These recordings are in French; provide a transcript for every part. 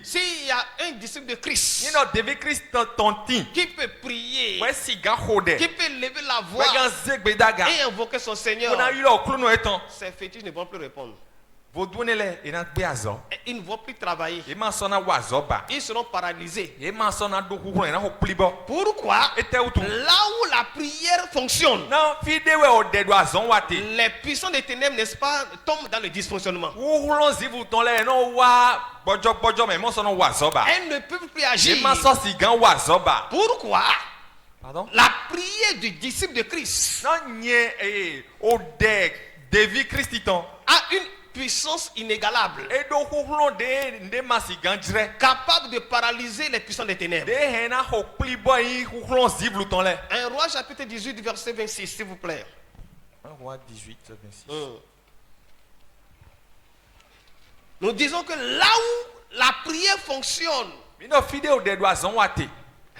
S'il y a un disciple de Christ qui peut prier, qui peut lever la voix et invoquer son Seigneur, ces fétiches ne vont plus répondre. Ils ne vont plus travailler. Ils seront paralysés. Pourquoi? Là où la prière fonctionne, les puissants des ténèbres, n'est-ce pas, tombent dans le dysfonctionnement. Elles ne peuvent plus agir. Pourquoi? Pardon? La prière du disciple de Christ a une puissance inégalable, capable de paralyser les puissants des ténèbres. 1 Roi chapitre 18 verset 26, s'il vous plaît. 1 Roi 18, 26. Nous disons que là où la prière fonctionne,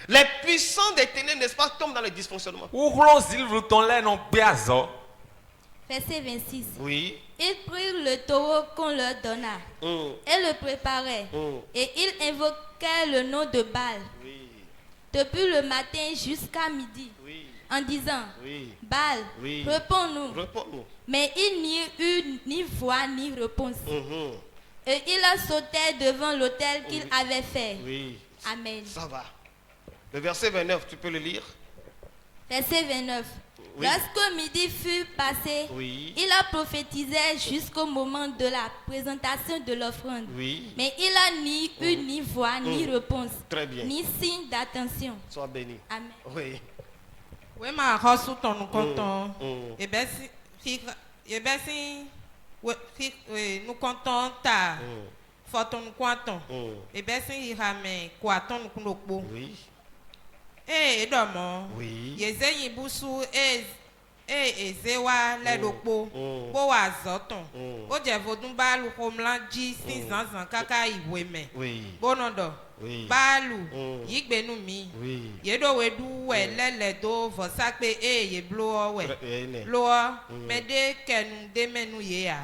les puissants des ténèbres, n'est-ce pas, tombent dans le dysfonctionnement. Verset 26. Oui. Ils prirent le taureau qu'on leur donna et le préparaient. Et ils invoquaient le nom de Baal. Oui. Depuis le matin jusqu'à midi. Oui. En disant, Oui. Baal, Oui. réponds-nous. Réponds-nous. Mais il n'y eut ni voix ni réponse. Et ils sautaient devant l'autel qu'ils avaient fait. Oui. Amen. Ça va. Le verset 29, tu peux le lire? Verset 29. Oui. Lorsque midi fut passé, Oui. il a prophétisé jusqu'au moment de la présentation de l'offrande. Oui. Mais il a ni eu ni voix, ni réponse, Très bien. ni signe d'attention. Sois béni. Amen. Oui. Oui, ma rosu ton nous comptons. Et bien si nous comptons ta photo nous comptons. Et bien si il ramène quoi ton nous comptons. Oui. Eh, domo. Oui. Yezenyi busu ezewa ledokpo. Bo wa zoton. O je vodun balu komla ji sin zanzan kaka iwe me. Oui. Bonodo. Oui. Balu yigbenu mi. Oui. Yedo wedu we lele do vosakpe ye blow we. Blow mede kenu de menu ye ya.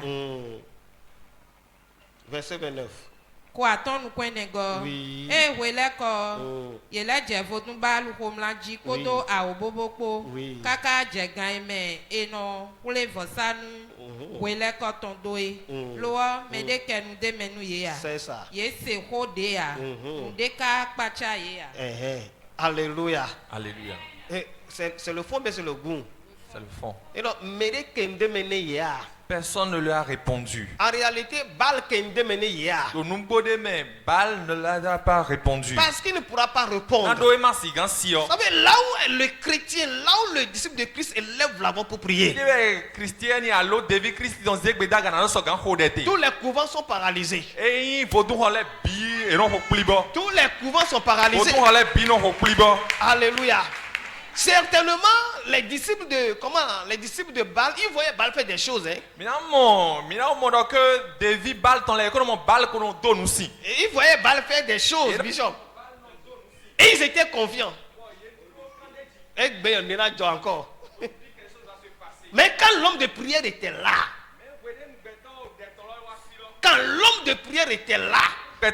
Verset 29. Kwa ton nous connaît go Oui. wele ko yele je vodun balu komla ji kodo a oboboko Oui. kaka je gan me eno kule vosanu wele ko ton doe lo me de kenu de menu ye ya C'est ça. ye se hode ya de ka pacha ye ya. Alléluia. Alléluia. C'est le fond, mais c'est le goût. C'est le fond. Et donc, mede kende mene ya. Personne ne lui a répondu. En réalité, Baal kende mene ya. Mais Baal ne l'a pas répondu. Parce qu'il ne pourra pas répondre. Vous savez, là où le chrétien, là où le disciple de Christ élève la voix pour prier, tous les couvents sont paralysés. Tous les couvents sont paralysés. Alléluia. Certainement, les disciples de Baal, ils voyaient Baal faire des choses. Et ils voyaient Baal faire des choses, Bishop. Et ils étaient confiants. Et encore. Mais quand l'homme de prière était là, vous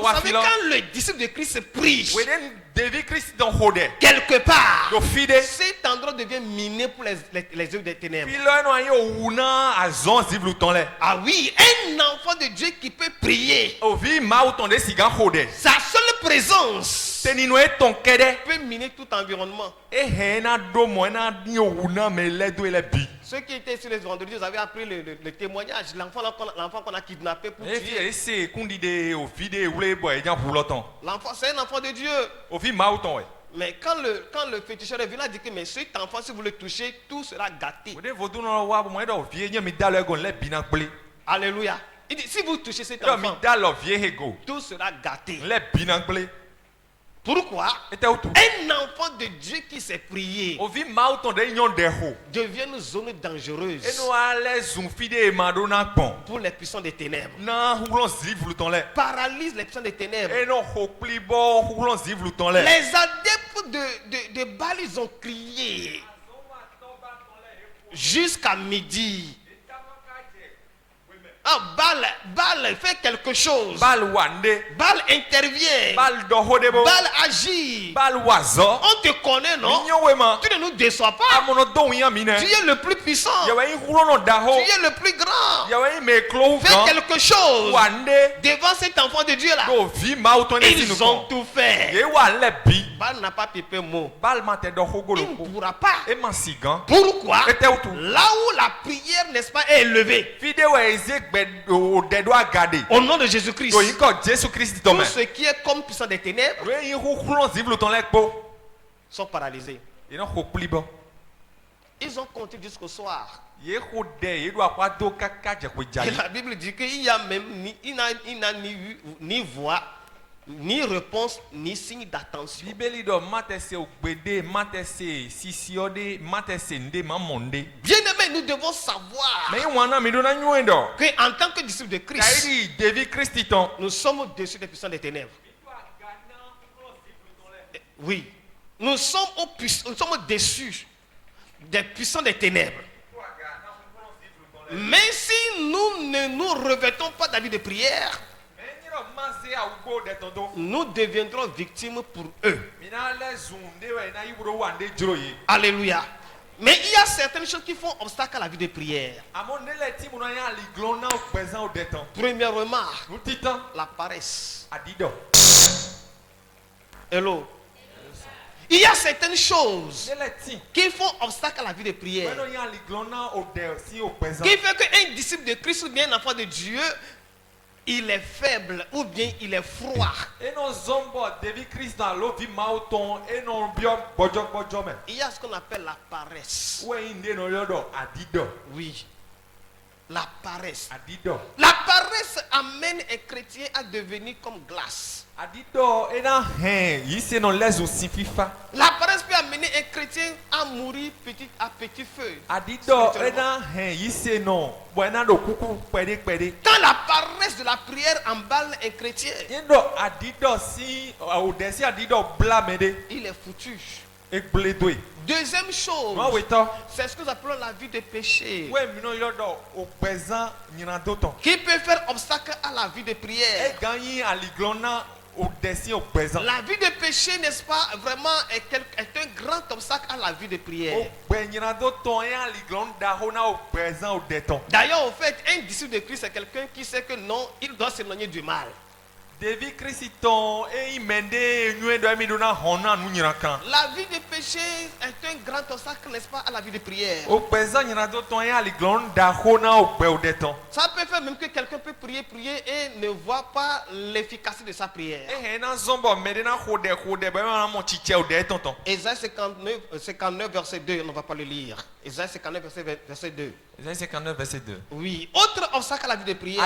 savez, quand le disciple de Christ prie, quelque part, cet endroit devient miné pour les œuvres des ténèbres. Ah oui, un enfant de Dieu qui peut prier, sa seule présence peut miner tout environnement. Ceux qui étaient sur les vendredis, vous avez appris le témoignage, l'enfant qu'on a kidnappé pour tuer. L'enfant, c'est un enfant de Dieu. Mais quand le féticheur est venu, il a dit que mais cet enfant, si vous le touchez, tout sera gâté. Alléluia. Il dit, si vous touchez cet enfant, tout sera gâté. Pourquoi? Un enfant de Dieu qui s'est prié devient une zone dangereuse pour les puissants des ténèbres. Paralyse les puissants des ténèbres. Les adeptes de Baal, ils ont crié jusqu'à midi. Baal fait quelque chose. Baal wande. Baal intervient. Baal dohodebo. Baal agit. Baal wazo. On te connaît, non? Tu ne nous déçois pas. Tu es le plus puissant. Tu es le plus grand. Fais quelque chose devant cet enfant de Dieu là. Ils ont tout fait. Baal n'a pas pipé mot. Il ne pourra pas. Pourquoi? Là où la prière, n'est-ce pas, est élevée. Au nom de Jésus-Christ. Tout ce qui est comme puissant des ténèbres sont paralysés. Ils ont compté jusqu'au soir. Et la Bible dit qu'il n'y a même ni voix, ni réponse, ni signe d'attention. Bien-aimé, nous devons savoir qu'en tant que disciples de Christ, nous sommes au-dessus des puissants des ténèbres. Oui, nous sommes au-dessus des puissants des ténèbres. Mais si nous ne nous revêtons pas d'habits de prière, nous deviendrons victimes pour eux. Alléluia. Mais il y a certaines choses qui font obstacle à la vie de prière. Première remarque, la paresse. Hello. Il y a certaines choses qui font obstacle à la vie de prière. Qui fait qu'un disciple de Christ ou bien un enfant de Dieu, il est faible ou bien il est froid. Il y a ce qu'on appelle la paresse. Oui. La paresse. La paresse amène un chrétien à devenir comme glace. La paresse peut amener un chrétien à mourir petit à petit feu. Quand la paresse de la prière emballe un chrétien, il est foutu. Deuxième chose, c'est ce que nous appelons la vie de péché, qui peut faire obstacle à la vie de prière. La vie de péché, n'est-ce pas, vraiment est un grand obstacle à la vie de prière. D'ailleurs, au fait, un disciple de Christ, c'est quelqu'un qui sait que non, il doit s'éloigner du mal. La vie de péché est un grand obstacle, n'est-ce pas, à la vie de prière. Ça peut faire même que quelqu'un peut prier et ne voit pas l'efficacité de sa prière. Ésaïe 59, verset 2, on ne va pas le lire. Ésaïe 59, verset 2. Ésaïe 59, verset 2. Oui, autre obstacle à la vie de prière.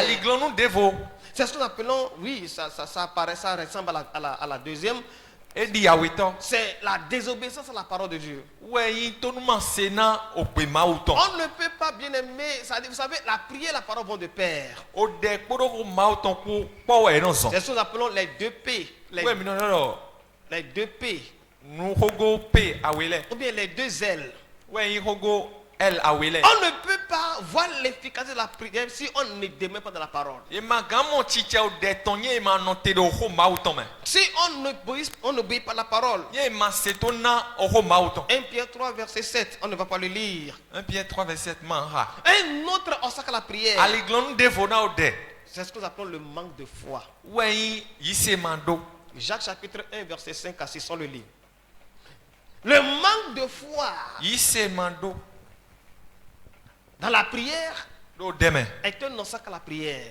C'est ce que nous appelons, oui, ça ressemble à la deuxième. C'est la désobéissance à la parole de Dieu. On ne peut pas, bien aimer, vous savez, la prière et la parole vont de pair. C'est ce que nous appelons les deux P. Les deux P. Ou bien les deux L. On ne peut pas voir l'efficacité de la prière si on ne demeure pas dans la parole. Si on n'obéit pas à la parole. 1 Pierre 3, verset 7, on ne va pas le lire. 1 Pierre 3, verset 7. Un autre obstacle à la prière, c'est ce que nous appelons le manque de foi. Jacques chapitre 1, verset 5 à 6, on le lit. Le manque de foi dans la prière est un obstacle à la prière.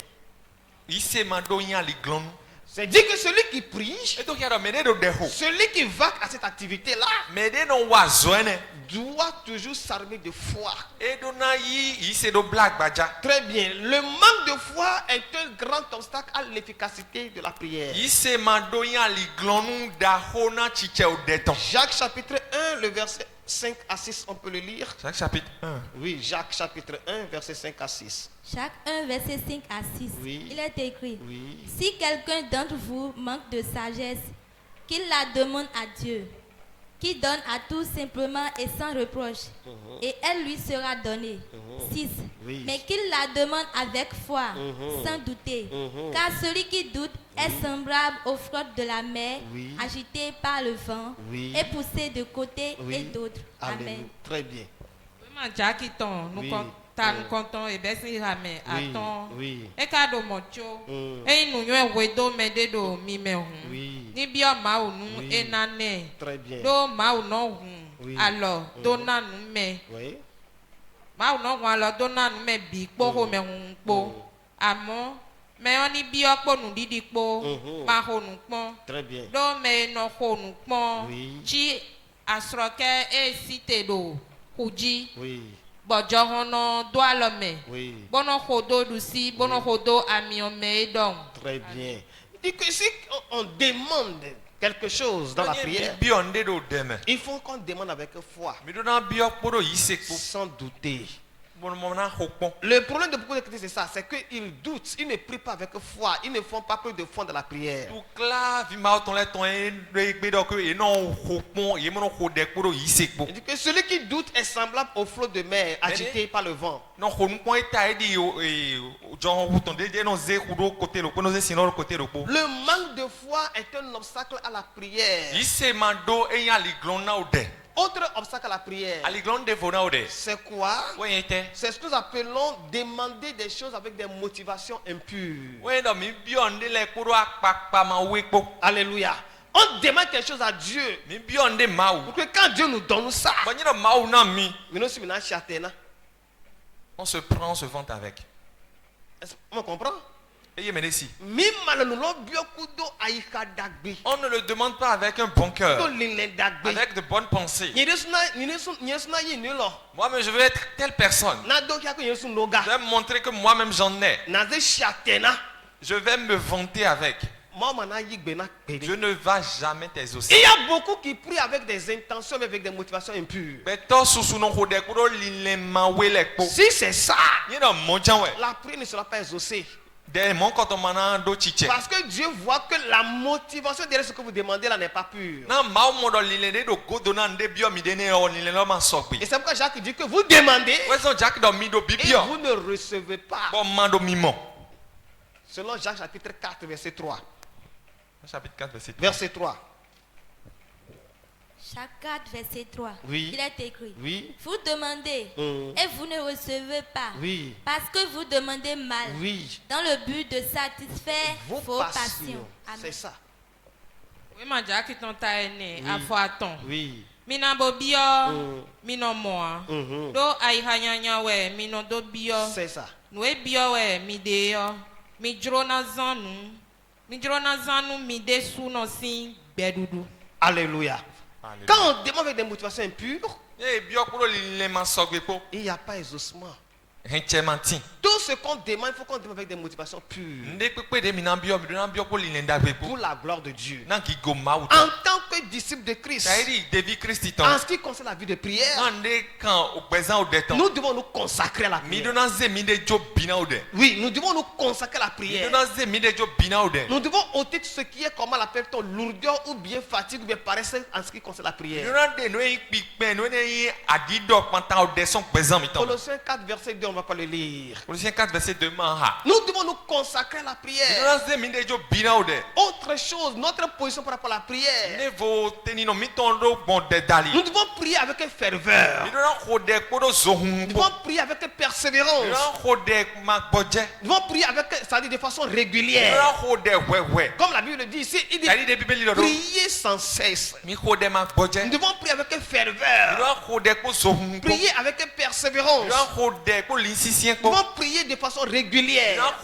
C'est dit que celui qui prie, celui qui va à cette activité-là, doit toujours s'armer de foi. Très bien. Le manque de foi est un grand obstacle à l'efficacité de la prière. Jacques chapitre 1, le verset 5 à 6, on peut le lire. Jacques chapitre 1. Oui, Jacques chapitre 1, verset 5 à 6. Jacques 1, verset 5 à 6. Oui. Il est écrit, oui. Si quelqu'un d'entre vous manque de sagesse, qu'il la demande à Dieu, qui donne à tous simplement et sans reproche, et elle lui sera donnée. 6. Oui. Mais qu'il la demande avec foi, sans douter, car celui qui doute est semblable aux flottes de la mer, Oui. agitées par le vent, Oui. et poussées de côté Oui. et d'autre. Amen. Amen. Très bien. Vraiment, Jackie, ton, nous Oui. comptons, comptons, et ben si ramène, Oui. attends. Oui. Et quand on monte, Mm. et nous nous wedo mede do mi me hun. Oui. Ni bio ma unu Oui. e nane. Très bien. Do ma uno hun. Oui. Alors, do na nu me. Oui. Ma uno hun alors do na nu me bi po ho me hun po. Àmọ́ me oni bio po nu didi po. Ma ho nu pon. Très bien. Do me no ho nu pon. Oui. Chi asroke e site do. Huji. Oui. Bọ̀jọ̀ hono do alome. Oui. Bono hodo dusi, bono hodo ami ome don. Très bien. Il dit que si on demande quelque chose dans la prière, il faut qu'on demande avec foi, sans douter. Le problème de beaucoup de chrétiens, c'est ça, c'est qu'ils doutent, ils ne prient pas avec foi, ils ne font pas peu de foi dans la prière. Il dit que celui qui doute est semblable au flot de mer agité par le vent. Le manque de foi est un obstacle à la prière. Autre obstacle à la prière, c'est quoi? C'est ce que nous appelons demander des choses avec des motivations impures. Alléluia. On demande quelque chose à Dieu pour que quand Dieu nous donne ça, on se prend, on se vante avec. on comprend? On ne le demande pas avec un bon cœur, avec de bonnes pensées. Moi-même, je veux être telle personne. Je vais montrer que moi-même j'en ai. Je vais me vanter avec. Je ne vais jamais t'exaucer. Il y a beaucoup qui prient avec des intentions mais avec des motivations impures. Si c'est ça, la prière ne sera pas exaucée. Parce que Dieu voit que la motivation derrière ce que vous demandez là n'est pas pure. Et c'est pourquoi Jacques dit que vous demandez et vous ne recevez pas. Selon Jacques chapitre 4 verset 3. Chapitre 4 verset 3. Verset 3. Jacques 4, verset 3. Oui. Il est écrit. Oui. Vous demandez et vous ne recevez pas. Oui. Parce que vous demandez mal. Oui. Dans le but de satisfaire Vos vos passions. passions. Amen. C'est ça. Oui, ma Jackie, ton ta ene, à fois attends. Oui. Mina bo bio, mino moa. Do ai hanyanya we, mino do bio. C'est ça. Noe bio we, mi de yo. Mi drona zanu. Mi drona zanu mi de su no sin bedudu. Alléluia. Quand on demande avec des motivations impures, il n'y a pas exaucement. Tout ce qu'on demande, il faut qu'on demande avec des motivations pures. Pour la gloire de Dieu. En tant que disciple de Christ, en ce qui concerne la vie de prière, nous devons nous consacrer à la prière. Oui, nous devons nous consacrer à la prière. Nous devons ôter tout ce qui est, comment l'appelle-t-on, lourdeur ou bien fatigue ou bien paresse en ce qui concerne la prière. Colossiens 4 verset 2, on ne va pas le lire. Colossiens 4 verset 2. Nous devons nous consacrer à la prière. Autre chose, notre position par rapport à la prière. Nous devons prier avec ferveur. Nous devons prier avec persévérance. Nous devons prier avec, c'est-à-dire de façon régulière. Comme la Bible dit ici, il dit prier sans cesse. Nous devons prier avec ferveur. Prier avec persévérance. Nous devons prier de façon régulière.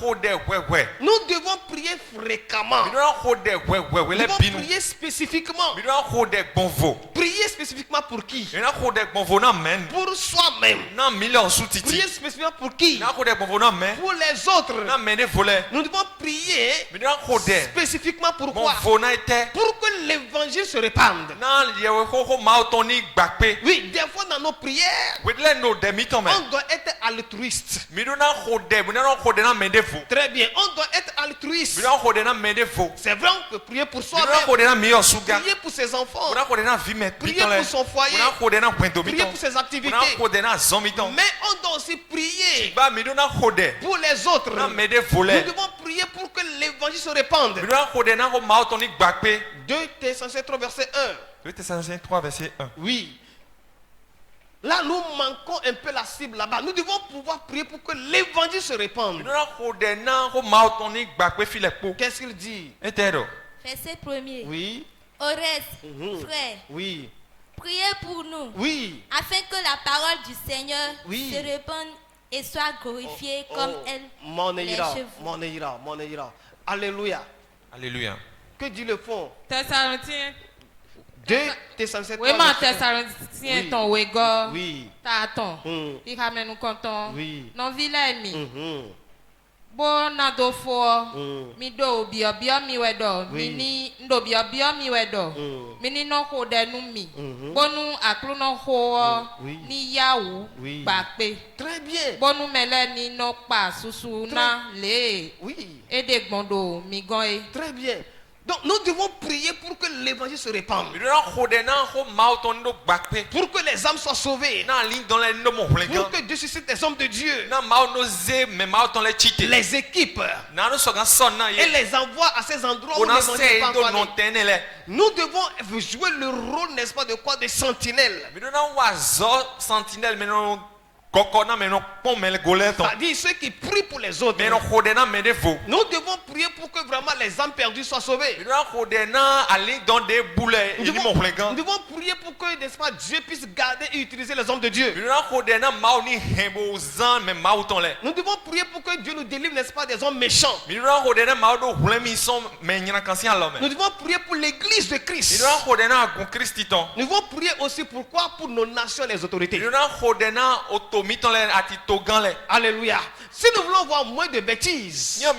Nous devons prier fréquemment. Nous devons prier spécifiquement. Prier spécifiquement pour qui? Pour soi-même. Prier spécifiquement pour qui? Pour les autres. Nous devons prier spécifiquement pour quoi? Pour que l'évangile se répande. Oui, des fois dans nos prières, on doit être altruiste. Très bien, on doit être altruiste. C'est vrai, on peut prier pour soi-même. Prier pour ses enfants. Prier pour son foyer. Prier pour ses activités. Mais on doit aussi prier pour les autres. Nous devons prier pour que l'évangile se répande. 2 Thessaloniciens 3 verset 1. 2 Thessaloniciens 3 verset 1. Oui. Là, nous manquons un peu la cible là-bas. Nous devons pouvoir prier pour que l'évangile se répande. Qu'est-ce qu'il dit? Verset 1er. Oui. Oreste, frère. Oui. Priez pour nous. Oui. Afin que la parole du Seigneur se répande et soit glorifiée comme elle l'est chez vous. Mon ira. Alléluia. Alléluia. Que dit le fond? Thessaloniciens. 2 Thessaloniciens 3. Oui, ma Thessaloniciens ton wego. Oui. Taton. Il ramène nous content. Oui. Non vilemi. Bon na do fo. Mi do bio mi wedo. Mini ndo bio mi wedo. Mini no ko de nu mi. Bonu aklu no ho ni yawu bakpe. Très bien. Bonu mele ni no pa susu na le. Oui. Et de gbondo mi gan e. Très bien. Donc nous devons prier pour que l'évangile se répande. Pour que les âmes soient sauvées. Pour que Dieu suscite des hommes de Dieu. Les équipes. Et les envoie à ces endroits où l'évangile n'est pas encore allé. Nous devons jouer le rôle, n'est-ce pas, de quoi? De sentinelle. C'est-à-dire ceux qui prient pour les autres. Nous devons prier pour que vraiment les âmes perdues soient sauvées. Nous devons prier pour que, n'est-ce pas, Dieu puisse garder et utiliser les hommes de Dieu. Nous devons prier pour que Dieu nous délivre, n'est-ce pas, des hommes méchants. Nous devons prier pour l'église de Christ. Nous devons prier aussi pourquoi? Pour nos nations et les autorités. Alléluia. Si nous voulons voir moins de bêtises dans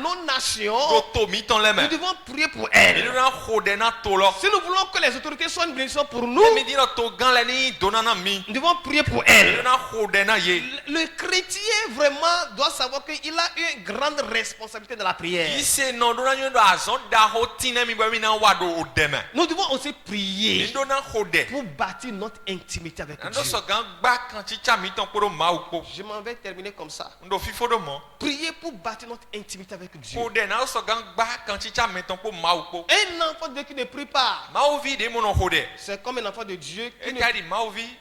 nos nations, nous devons prier pour elles. Si nous voulons que les autorités soient une bénédiction pour nous, nous devons prier pour elles. Le chrétien vraiment doit savoir qu'il a une grande responsabilité dans la prière. Nous devons aussi prier pour bâtir notre intimité avec Dieu. Je m'en vais terminer comme ça. Prier pour bâtir notre intimité avec Dieu. Un enfant de Dieu qui ne prie pas, c'est comme un enfant de Dieu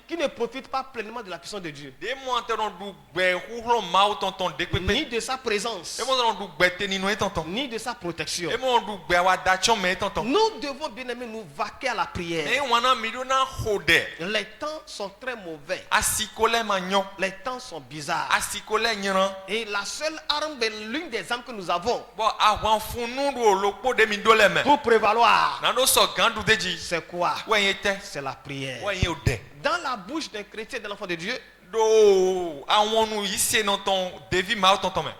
qui ne profite pas pleinement de la puissance de Dieu, ni de sa présence, ni de sa protection. Nous devons bien aimer nous vaquer à la prière. Les temps sont très mauvais. Les temps sont bizarres. Et la seule arme, l'une des armes que nous avons pour prévaloir, c'est quoi? C'est la prière. Dans la bouche d'un chrétien, de l'enfant de Dieu,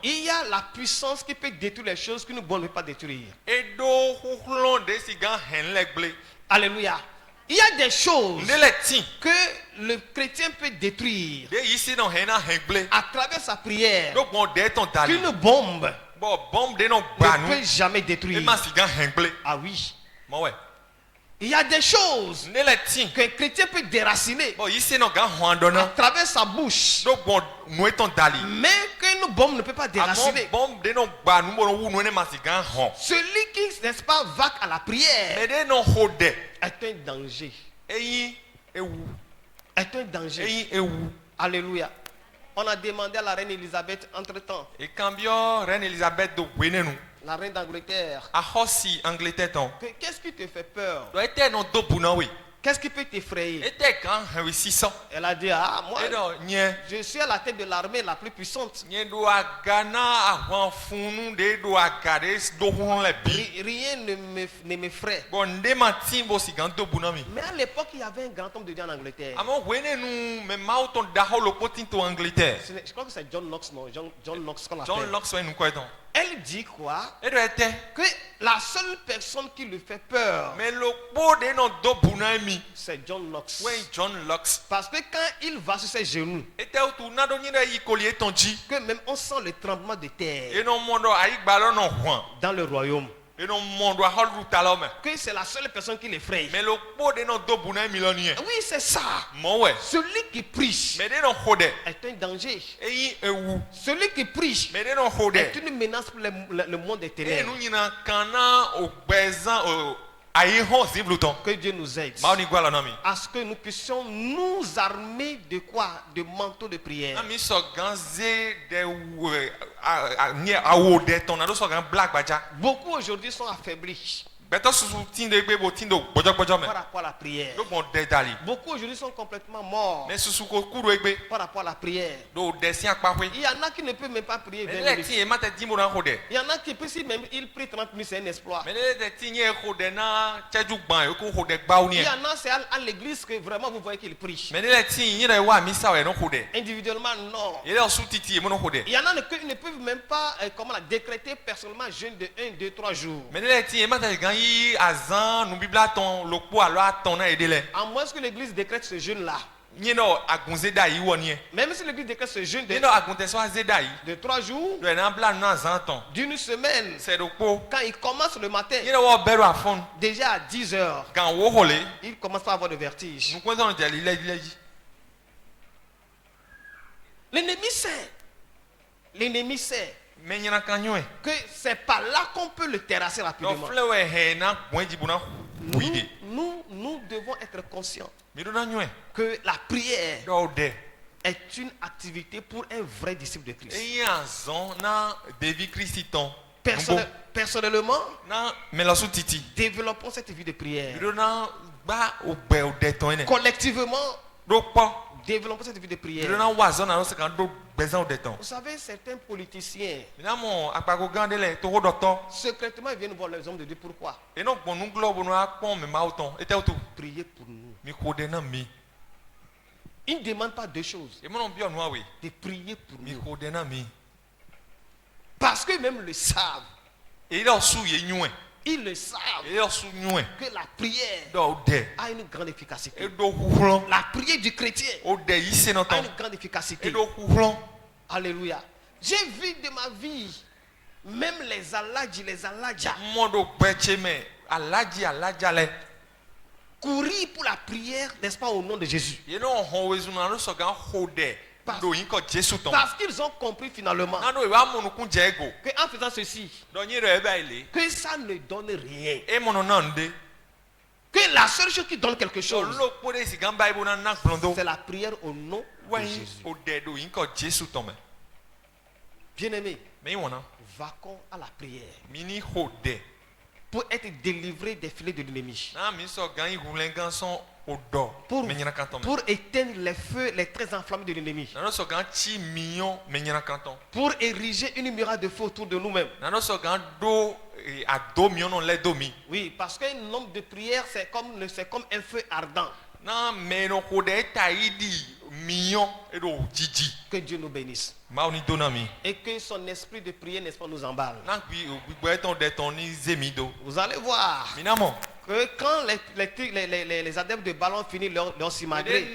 il y a la puissance qui peut détruire les choses que nous ne pouvons pas détruire. Alléluia. Il y a des choses que le chrétien peut détruire à travers sa prière qu'une bombe ne peut jamais détruire. Ah oui. Il y a des choses qu'un chrétien peut déraciner à travers sa bouche, mais qu'une bombe ne peut pas déraciner. Celui qui, n'est-ce pas, va à la prière est un danger. Est un danger. Alléluia. On a demandé à la reine Elisabeth entre-temps. La reine d'Angleterre. Qu'est-ce qui te fait peur? Qu'est-ce qui peut t'effrayer? Elle a dit, ah, moi, je suis à la tête de l'armée la plus puissante. Rien ne m'effraie. Mais à l'époque, il y avait un grand homme de Dieu en Angleterre. Je crois que c'est John Knox, non? John Knox qu'on l'appelle. Elle dit quoi? Que la seule personne qui lui fait peur, c'est John Knox. Parce que quand il va sur ses genoux, que même on sent le tremblement de terre dans le royaume. Que c'est la seule personne qui l'effraie. Mais le pot de nos dos bouna milionnier. Oui, c'est ça. Celui qui prêche est un danger. Celui qui prêche est une menace pour le monde des ténèbres. Que Dieu nous aide à ce que nous puissions nous armer de quoi? De manteaux de prière. Beaucoup aujourd'hui sont affaiblis par rapport à la prière. Beaucoup aujourd'hui sont complètement morts par rapport à la prière. Il y en a qui ne peuvent même pas prier 20 minutes. Il y en a qui, si même ils prient 30 minutes, c'est un exploit. Il y en a, c'est à l'église que vraiment vous voyez qu'ils prient. Individuellement, non. Il y en a qui ne peuvent même pas décréter personnellement jeûne de 1, 2, 3 jours. À moins que l'église décrète ce jeûne-là. Même si l'église décrète ce jeûne de 3 jours, d'une semaine, quand il commence le matin, déjà à 10 heures, il commence à avoir de vertige. L'ennemi sait que c'est pas là qu'on peut le terrasser rapidement. Nous devons être conscients que la prière est une activité pour un vrai disciple de Christ. Personnellement, développons cette vie de prière. Collectivement, développons cette vie de prière. Vous savez, certains politiciens, secrètement, ils viennent voir les hommes de Dieu. Pourquoi? Priez pour nous. Ils ne demandent pas deux choses. De prier pour nous. Parce qu'eux-mêmes le savent. Ils le savent que la prière a une grande efficacité. La prière du chrétien a une grande efficacité. Alléluia. J'ai vu de ma vie, même les aladja, courir pour la prière, n'est-ce pas, au nom de Jésus. Parce qu'ils ont compris finalement qu'en faisant ceci, que ça ne donne rien. Que la seule chose qui donne quelque chose, c'est la prière au nom de Jésus. Bien-aimés, vaquons à la prière pour être délivrés des filets de l'ennemi. Pour éteindre les feux, les traits enflammés de l'ennemi. Pour ériger une muraille de feu autour de nous-mêmes. Oui, parce qu'un homme de prière, c'est comme un feu ardent. Que Dieu nous bénisse. Et que son esprit de prière, n'est-ce pas, nous emballe. Vous allez voir que quand les adeptes de ballon finissent leur simagrée,